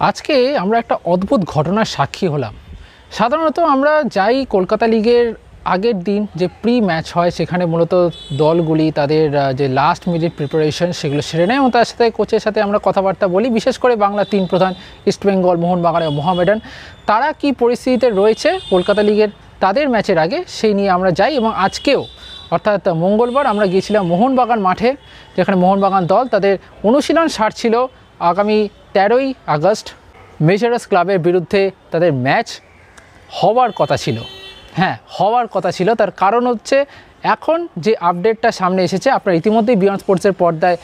আজকে আমরা একটা অদ্ভুত ঘটনার সাক্ষী হলাম। সাধারণত আমরা যাই কলকাতা লিগের আগের দিন যে প্রি ম্যাচ হয় সেখানে মূলত দলগুলি তাদের যে লাস্ট মিনিট প্রিপারেশন সেগুলো সেরে নেয় এবং তার সাথে কোচের সাথে আমরা কথাবার্তা বলি। বিশেষ করে বাংলা তিন প্রধান ইস্টবেঙ্গল, মোহনবাগান এবং মোহামেডান, তারা কি পরিস্থিতিতে রয়েছে কলকাতা লিগের তাদের ম্যাচের আগে সেই নিয়ে আমরা যাই। এবং আজকেও অর্থাৎ মঙ্গলবার আমরা গিয়েছিলাম মোহনবাগান মাঠে, যেখানে মোহনবাগান দল তাদের অনুশীলন সারছিল। আগামী 13ই আগস্ট মেসার্স ক্লাবের বিরুদ্ধে তাদের ম্যাচ হওয়ার কথা ছিল। হ্যাঁ, হওয়ার কথা ছিল। তার কারণ হচ্ছে এখন যে আপডেটটা সামনে এসেছে, আপনারা ইতিমধ্যেই বিয়ন্ড স্পোর্টসের পর্দায়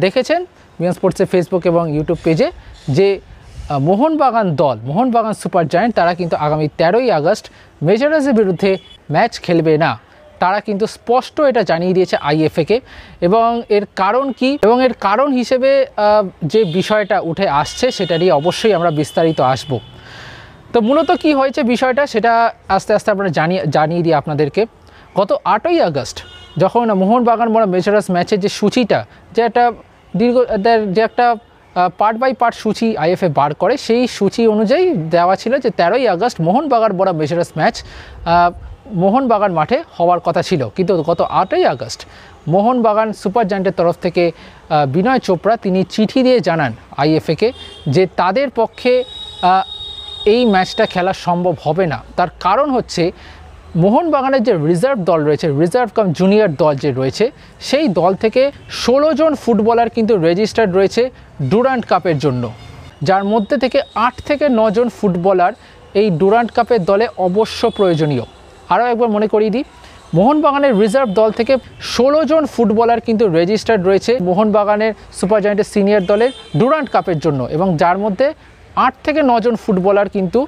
দেখেছেন, বিয়ন্ড স্পোর্টসের ফেসবুক এবং ইউটিউব পেজে, যে মোহনবাগান দল, মোহনবাগান সুপার জায়ান্ট, তারা কিন্তু আগামী 13ই আগস্ট মেসার্সের বিরুদ্ধে ম্যাচ খেলবে না। তারা কিন্তু স্পষ্ট এটা জানিয়ে দিয়েছে আইএফএকে। এবং এর কারণ কি, এবং এর কারণ হিসেবে যে বিষয়টা উঠে আসছে সেটা নিয়ে অবশ্যই আমরা বিস্তারিত আসব। তো মূলত কি হয়েছে বিষয়টা সেটা আস্তে আস্তে আমরা জানিয়ে দিই আপনাদেরকে। গত 8ই আগস্ট যখন মোহনবাগান বনাম মেসার্স ম্যাচের যে সূচিটা, যে একটা পার্ট বাই পার্ট সূচি আইএফএ বার করে, সেই সূচি অনুযায়ী দেওয়া ছিল যে 13ই আগস্ট মোহনবাগান বনাম মেসার্স ম্যাচ মোহনবাগান মাঠে হওয়ার কথা ছিল। কিন্তু গত 8ই আগস্ট মোহনবাগান সুপার জায়ান্টের তরফ থেকে বিনয় চোপড়া তিনি চিঠি দিয়ে জানান আইএফএকে যে তাদের পক্ষে এই ম্যাচটা খেলা সম্ভব হবে না। তার কারণ হচ্ছে মোহনবাগানের যে রিজার্ভ দল রয়েছে, রিজার্ভ কাম জুনিয়র দল যে রয়েছে, সেই দল থেকে 16 জন ফুটবলার কিন্তু রেজিস্টার্ড রয়েছে ডুরান্ড কাপের জন্য, যার মধ্যে থেকে 8 থেকে 9 জন ফুটবলার এই ডুরান্ড কাপের দলে অবশ্য প্রয়োজনীয়। আরও একবার মনে করিয়ে দিই, মোহনবাগানের রিজার্ভ দল থেকে 16 জন ফুটবলার কিন্তু রেজিস্টার্ড রয়েছে মোহনবাগানের সুপার জায়ান্টের সিনিয়র দলের ডুরান্ড কাপের জন্য, এবং যার মধ্যে 8 থেকে 9 জন ফুটবলার কিন্তু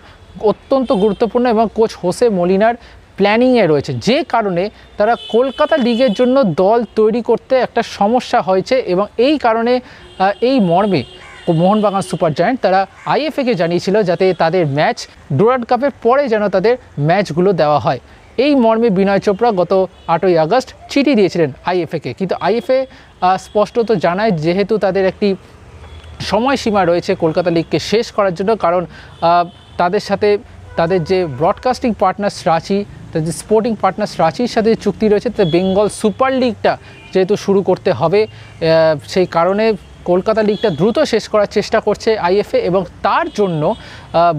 অত্যন্ত গুরুত্বপূর্ণ এবং কোচ হোসে মলিনার প্ল্যানিংয়ে রয়েছে, যে কারণে তারা কলকাতা লিগের জন্য দল তৈরি করতে একটা সমস্যা হয়েছে। এবং এই কারণে এই মর্মে মোহনবাগান সুপার জায়ান্ট তারা আইএফএকে জানিয়েছিল যাতে তাদের ম্যাচ ডুরান্ড কাপের পরে যেন তাদের ম্যাচগুলো দেওয়া হয়। এই মর্মে বিনয় চোপড়া গত 8ই আগস্ট চিঠি দিয়েছিলেন আইএফএকে। কিন্তু আইএফএ স্পষ্টত জানায় যেহেতু তাদের একটি সময়সীমা রয়েছে কলকাতা লিগকে শেষ করার জন্য, কারণ তাদের সাথে তাদের যে ব্রডকাস্টিং পার্টনার রাঁচি, তাদের স্পোর্টিং পার্টনার রাঁচির সাথে চুক্তি রয়েছে, তাদের বেঙ্গল সুপার লিগটা যেহেতু শুরু করতে হবে, সেই কারণে কলকাতা লিগটা দ্রুত শেষ করার চেষ্টা করছে আইএফএ। এবং তার জন্য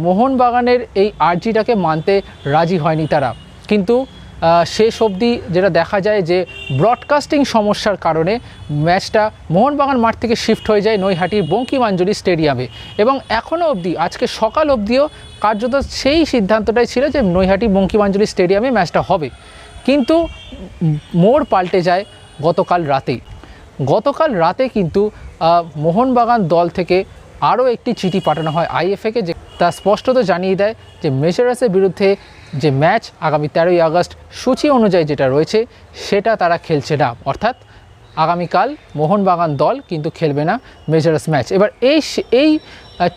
মোহনবাগানের এই আর্জিটাকে মানতে রাজি হয়নি তারা। কিন্তু শেষ অবধি যেটা দেখা যায় যে ব্রডকাস্টিং সমস্যার কারণে ম্যাচটা মোহনবাগান মাঠ থেকে শিফট হয়ে যায় নৈহাটির বঙ্কিমাঞ্জলি স্টেডিয়ামে। এবং এখনও অবধি, আজকে সকাল অবধিও কার্যত সেই সিদ্ধান্তটাই ছিল যে নৈহাটি বঙ্কিমাঞ্জলি স্টেডিয়ামে ম্যাচটা হবে। কিন্তু মোড় পাল্টে যায় গতকাল রাতেই। গতকাল রাতে কিন্তু মোহনবাগান দল থেকে আরও একটি চিঠি পাঠানো হয় আইএফএকে, যে তা স্পষ্টত জানিয়ে দেয় যে মেসার্সের বিরুদ্ধে যে ম্যাচ আগামী 13ই আগস্ট সূচি অনুযায়ী যেটা রয়েছে সেটা তারা খেলছে না। অর্থাৎ আগামীকাল মোহনবাগান দল কিন্তু খেলবে না মেসার্স ম্যাচ। এবার এই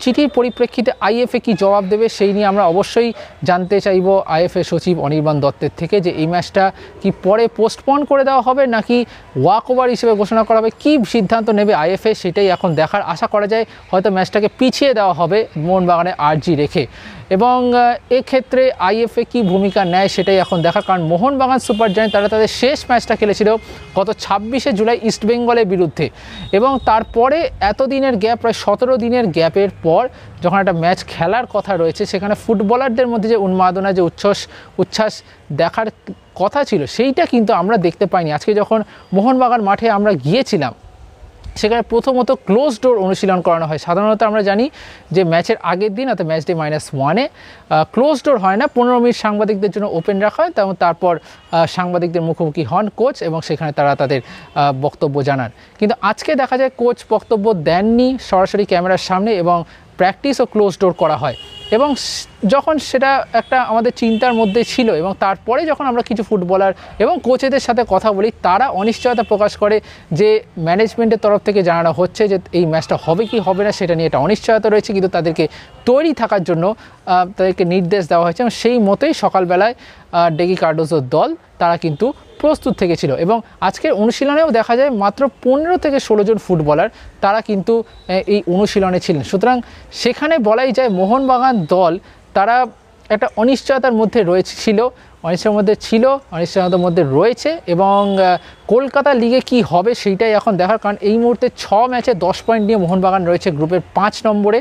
চিঠির পরিপ্রেক্ষিতে আইএফএ কি জবাব দেবে সেই নিয়ে আমরা অবশ্যই জানতে চাইব আইএফএ সচিব অনির্বাণ দত্তের থেকে, যে এই ম্যাচটা কি পরে পোস্টপন করে দেওয়া হবে নাকি ওয়াক ওভার হিসেবে ঘোষণা করা হবে, কী সিদ্ধান্ত নেবে আইএফএ সেটাই এখন দেখার। আশা করা যায় হয়তো ম্যাচটাকে পিছিয়ে দেওয়া হবে মোহনবাগানের আর্জি রেখে। এবং এক্ষেত্রে আইএফএ কী ভূমিকা নেয় সেটাই এখন দেখা, কারণ মোহনবাগান সুপার জায়ান্ট তারা তাদের শেষ ম্যাচটা খেলেছিল গত 26শে জুলাই ইস্টবেঙ্গলের বিরুদ্ধে। এবং তারপরে এতদিনের গ্যাপ, প্রায় 17 দিনের গ্যাপের পর যখন একটা ম্যাচ খেলার কথা রয়েছে, সেখানে ফুটবলারদের মধ্যে যে উন্মাদনা, যে উচ্ছ্বাস দেখার কথা ছিল সেইটা কিন্তু আমরা দেখতে পাইনি। আজকে যখন মোহনবাগান মাঠে আমরা গিয়েছিলাম সেখানে প্রথমত ক্লোজ ডোর অনুশীলন করানো হয়। সাধারণত আমরা জানি যে ম্যাচের আগের দিন অর্থাৎ ম্যাচ ডে -1-এ ক্লোজ ডোর হয় না, 15 মিনিট সাংবাদিকদের জন্য ওপেন রাখা হয়, এবং তারপর সাংবাদিকদের মুখোমুখি হন কোচ এবং সেখানে তারা তাদের বক্তব্য জানান। কিন্তু আজকে দেখা যায় কোচ বক্তব্য দেননি সরাসরি ক্যামেরার সামনে, এবং প্র্যাকটিসও ক্লোজ ডোর করা হয়। এবং যখন সেটা একটা আমাদের চিন্তার মধ্যে ছিল, এবং তারপরে যখন আমরা কিছু ফুটবলার এবং কোচেদের সাথে কথা বলি, তারা অনিশ্চয়তা প্রকাশ করে যে ম্যানেজমেন্টের তরফ থেকে জানানো হচ্ছে যে এই ম্যাচটা হবে কি হবে না সেটা নিয়ে একটা অনিশ্চয়তা রয়েছে, কিন্তু তাদেরকে তৈরি থাকার জন্য তাদেরকে নির্দেশ দেওয়া হয়েছে। এবং সেই মতোই সকালবেলায় ডেগি কার্ডোজোর দল তারা কিন্তু প্রস্তুত থেকেছিল। এবং আজকের অনুশীলনেও দেখা যায় মাত্র 15 থেকে 16 জন ফুটবলার তারা কিন্তু এই অনুশীলনে ছিলেন। সুতরাং সেখানে বলাই যায় মোহনবাগান দল তারা একটা অনিশ্চয়তার মধ্যে অনিশ্চয়তার মধ্যে রয়েছে এবং কলকাতা লিগে কি হবে সেইটাই এখন দেখার, কারণ এই মুহূর্তে 6 ম্যাচে 10 পয়েন্ট নিয়ে মোহনবাগান রয়েছে গ্রুপের 5 নম্বরে।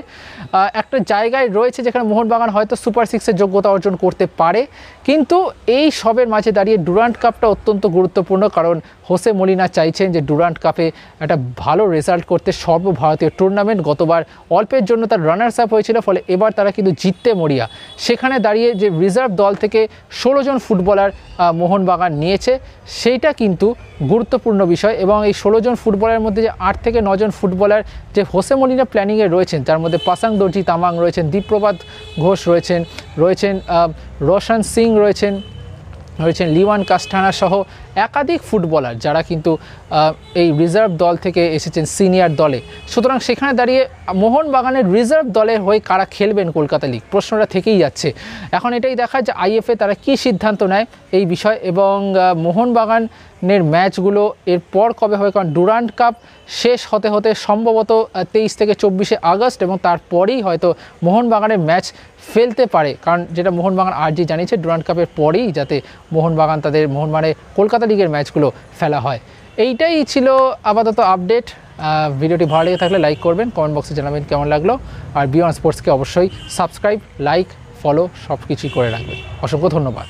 একটা জায়গায় রয়েছে যেখানে মোহনবাগান হয়তো সুপার 6-এর যোগ্যতা অর্জন করতে পারে, কিন্তু এই সবের মাঝে দাঁড়িয়ে ডুরান্ট কাপটা অত্যন্ত গুরুত্বপূর্ণ, কারণ হোসে মলিনা চাইছেন যে ডুরান্ট কাপে একটা ভালো রেজাল্ট করতে। সর্বভারতীয় টুর্নামেন্ট, গতবার অল্পের জন্য তার রানার্স আপ হয়েছিল, ফলে এবার তারা কিন্তু জিততে মরিয়া। সেখানে দাঁড়িয়ে যে রিজার্ভ দল থেকে 16 জন ফুটবলার মোহনবাগান নিয়েছে সেইটা কিন্তু গুরুত্বপূর্ণ বিষয়। এবং এই 16 জন ফুটবলারের মধ্যে যে 8 থেকে 9 জন ফুটবলার যে হোসে মলিনা প্ল্যানিংয়ে রয়েছেন, যার মধ্যে পাসাং দর্জি তামাং রয়েছেন, দীপ্রভাত ঘোষ রয়েছেন রোশন সিং রয়েছেন লিওয়ান কাস্টানা সহ একাধিক ফুটবলার যারা কিন্তু এই রিজার্ভ দল থেকে এসেছেন সিনিয়র দলে। সুতরাং সেখানে দাঁড়িয়ে মোহনবাগানের রিজার্ভ দলের হয়ে কারা খেলবেন কলকাতা লিগ, প্রশ্নটা থেকেই যাচ্ছে। এখন এটাই দেখা যে আইএফএ তারা কি সিদ্ধান্ত নেয় এই বিষয়, এবং মোহনবাগানের ম্যাচগুলো এরপর কবে হবে, কারণ ডুরান্ট কাপ শেষ হতে হতে সম্ভবত 23 থেকে 24 আগস্ট, এবং তারপরেই হয়তো মোহনবাগানের ম্যাচ ফেলতে পারে, কারণ যেটা মোহনবাগান আরজি জানিয়েছে ডুরান্ট কাপের পরেই যাতে মোহনবাগানের কলকাতা লিগের ম্যাচগুলো ফেলা হয়। এইটাই ছিল আপাতত আপডেট। ভিডিওটি ভালো লেগে থাকলে লাইক করবেন, কমেন্ট বক্সে জানাবেন কেমন লাগলো, আর বিয়ন্ড স্পোর্টসকে অবশ্যই সাবস্ক্রাইব, লাইক, ফলো সব কিছুই করে রাখবেন। অসংখ্য ধন্যবাদ।